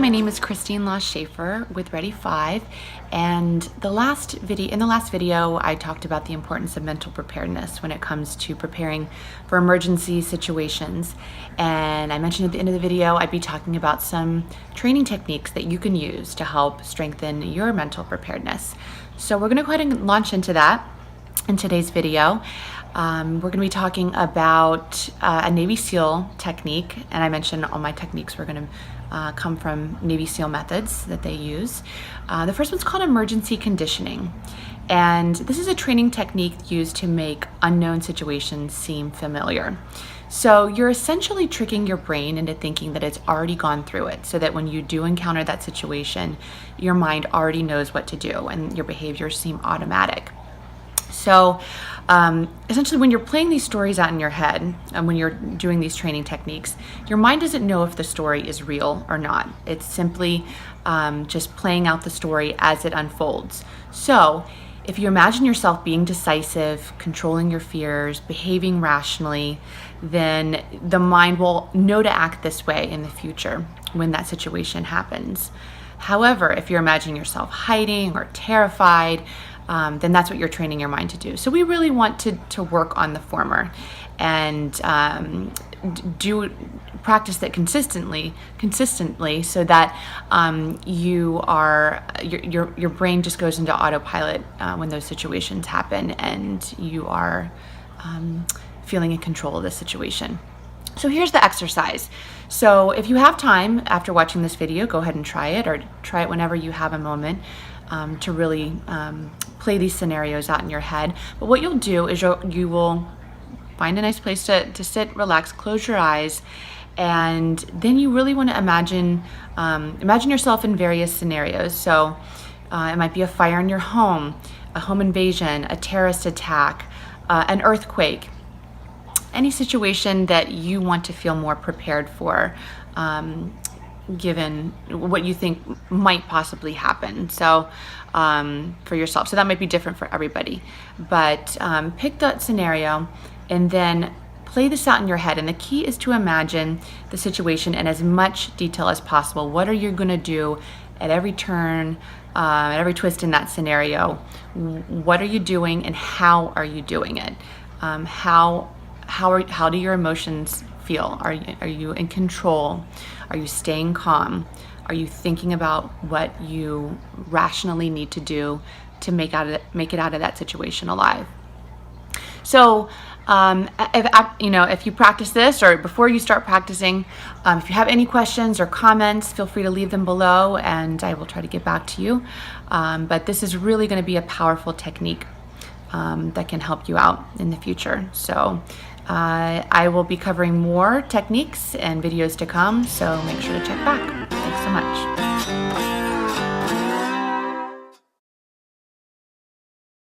my name is Christine Schaefer with Ready 5, and in the last video I talked about the importance of mental preparedness when it comes to preparing for emergency situations. And I mentioned at the end of the video I'd be talking about some training techniques that you can use to help strengthen your mental preparedness. So we're going to go ahead and launch into that in today's video. We're going to be talking about a Navy SEAL technique, and I mentioned all my techniques were going to come from Navy SEAL methods that they use. The first one's called emergency conditioning, and this is a training technique used to make unknown situations seem familiar. So you're essentially tricking your brain into thinking that it's already gone through it, so that when you do encounter that situation, your mind already knows what to do and your behaviors seem automatic. So essentially, when you're playing these stories out in your head and when you're doing these training techniques, your mind doesn't know if the story is real or not. It's simply just playing out the story as it unfolds. So if you imagine yourself being decisive, controlling your fears, behaving rationally, then the mind will know to act this way in the future when that situation happens. However, if you're imagining yourself hiding or terrified, then that's what you're training your mind to do. So we really want to work on the former and practice that consistently, so that your brain just goes into autopilot when those situations happen, and you are feeling in control of the situation. So here's the exercise. So if you have time after watching this video, go ahead and try it, or try it whenever you have a moment to really play these scenarios out in your head. But what you'll do is you will find a nice place to sit, relax, close your eyes, and then you really want to imagine yourself in various scenarios. So it might be a fire in your home, a home invasion, a terrorist attack, an earthquake, any situation that you want to feel more prepared for, given what you think might possibly happen. So for yourself, so that might be different for everybody, but pick that scenario and then play this out in your head. And the key is to imagine the situation in as much detail as possible. What are you going to do at every turn, at every twist in that scenario? What are you doing, and how are you doing it? How do your emotions feel? Are you in control? Are you staying calm? Are you thinking about what you rationally need to do to make it out of that situation alive? So if you practice this, or before you start practicing, if you have any questions or comments, feel free to leave them below and I will try to get back to you. But this is really going to be a powerful technique that can help you out in the future. So I will be covering more techniques and videos to come, so make sure to check back. Thanks so much.